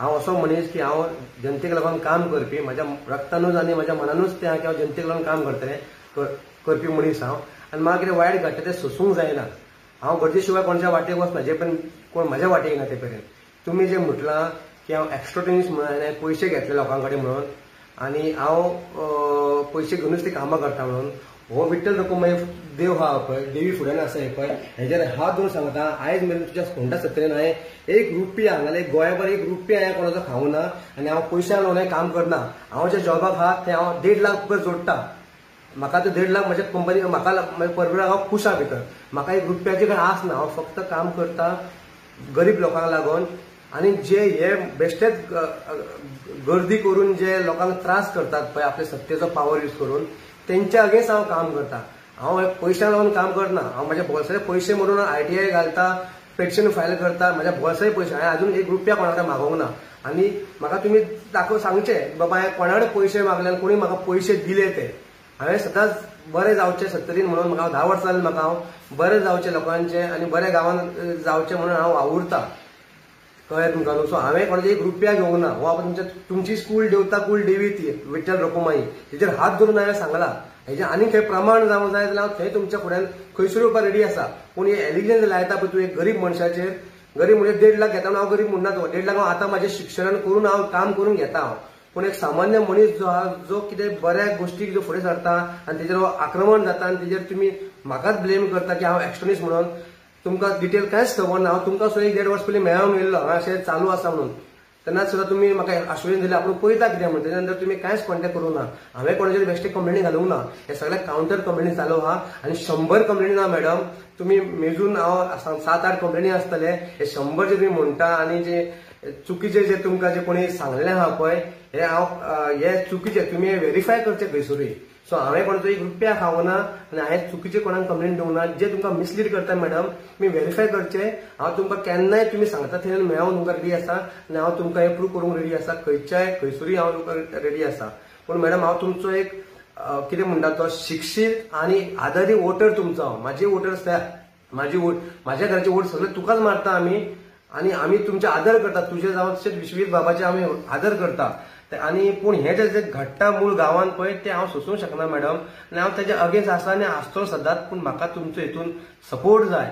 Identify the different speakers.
Speaker 1: हांव असो मनीस की हांव जनतेक लागून काम करपी, म्हाज्या रक्तानूच आनी म्हाज्या मनानूच तें की हांव जनतेक लागून काम करतलें करपी मनीस हांव. आनी म्हाका कितें वायट घडटा तें सोसूंक जायना. हांव गरजे शिवाय कोणाच्या वाटेक वचना, जे पर्यंत कोण म्हाज्या वाटेक ना ते पर्यंत. तुम्ही जे म्हटलां की हांव एक्स्ट्रोटेनिस म्हणून हांवें पयशे घेतले लोकां कडेन म्हणून आनी हांव पयशे घेवनूच ती कामां करता म्हणून, हो विठ्ठल रखुमाई देव हा पळय, देवी फुड्यान आसा पळय, हेजेर हात धरून सांगता आयज मेरेन तुज्या फोंडा सत्तरेन हांवें एक रुपया हांगाले गोंयभर एक रुपया हांवें कोणाचो खावं ना आनी हांव पयशा लागून काम करना. हांव जे जॉबाक आहा ते हांव 1.5 लाख रुपया जोडटा. म्हाका तो 1.5 लाख म्हज्या कंपनी म्हाका परबराक हांव खूश आहा भितर. म्हाका एक रुपयाची काय आस ना. हांव फक्त काम करता गरीब लोकांक लागून आनी जे हे बेश्टेच गर्दी करून जे लोकांक त्रास करतात पळय आपले सत्तेचो पावर यूज करून, तेंच्या अगेन्स्ट हांव काम करता. हांव पयशां लागून काम करना. हांव म्हाज्या भोवसारे पयशे म्हणून ITI घालता, पेटिशन फायल करता. म्हाज्या भोवसारे पयशे हांवें अजून एक रुपया कोणा कडेन मागोवंक ना. आनी म्हाका तुमी सांगचे बाबा हांवें कोणा कडेन पयशे मागले आनी कोणी म्हाका पयशे दिले ते. हांवें सदांच बरें जावचें सत्तरीन म्हणून म्हाका 10 वर्सां जालीं म्हाका हांव बरें जावचें लोकांचें आनी बरें गांवांत जावचें म्हणून हांव वावुरता. कळ्ळें तुमकां न्हू. सो हांवें कोणाचे एक रुपया घेवंक ना. हो आतां तुमची स्कूल देवता कुल देवी ती विठ्ठल रखुमाई, हेजेर हात धरून हांवें सांगलां. हेजें आनी खंय प्रमाण जावंक जाय जाल्यार हांव थंय तुमच्या फुड्यान खंयसर येवपाक रेडी आसा. पूण हे एलिगेन्स लायता पळय तूं एक गरीब मनशाचेर, गरीब म्हणजे 1.5 लाख घेता म्हणून हांव गरीब म्हणना. 1.5 लाख हांव आतां म्हाजें शिक्षण करून हांव काम करून घेता हांव. पूण एक सामान्य मनीस जो आहा जो कितें बऱ्या गोष्टीक जो फुडें सरता आनी तेजेर आक्रमण जाता आनी तेजेर तुमी म्हाकाच ब्लेम करता की हांव एक्स्ट्रोनिस्ट म्हणून, तुमकां डिटेल कांयच खबर ना. हांव तुमकां सुद्दां 1.5 वर्स पयलीं मेळोंक येयल्लो हांगा अशें चालू आसा म्हणून. तेन्ना सुद्दां तुमी म्हाका आश्वासन दिलें आपूण पळयता कितें म्हणून. तेच्या नंतर तुमी कांयच कॉन्टेक्ट करूंक ना. हांवें कोणाचेर बेश्टे कंप्लेनी घालूंक ना. हे सगळे काउंटर कंप्लेनी चालू आहा आनी 100 कंप्लेनी ना मॅडम. तुमी मेजून हांव 7-8 कंप्लेनी आसतले. हे 100 जे तुमी म्हणटा आनी जे चुकीचे जे तुमकां जे कोणी सांगलेलें आहा पळय हे चुकीचे. तुमी हे व्हेरीफाय करचे खंयसरूय. सो हांवें कोणाचो एक रुपया खावं ना आनी हांवें चुकीचे कोणाक कंप्लेन दिवंक ना. जे तुमकां मिसलीड करता मॅडम तुमी व्हेरीफाय करचे. हांव तुमकां केन्नाय तुमी सांगता थंय मेळोंक तुमकां रेडी आसा आनी हांव तुमकां हे प्रूव करूंक रेडी आसा. खंयसरूय हांव तुमकां रेडी आसा. पूण मॅडम हांव तुमचो एक कितें म्हणटा तो शिक्षीत आनी आदारी वोटर तुमचो. म्हाजे वोटर्स म्हाज्या घराचे वोट सगळे तुकाच मारता आमी आनी आमी तुमचे आदर करता. तुजे जावं तशेंच विश्वीत बाबाचे आमी आदर करता. आनी पूण हे जे घडटा मूळ गांवांत पळय ते हांव सोसूंक शकना मॅडम. आनी हांव तेजे अगेन्स्ट आसा आनी आसतलो सदांच. पूण म्हाका तुमचो हितून सपोर्ट जाय.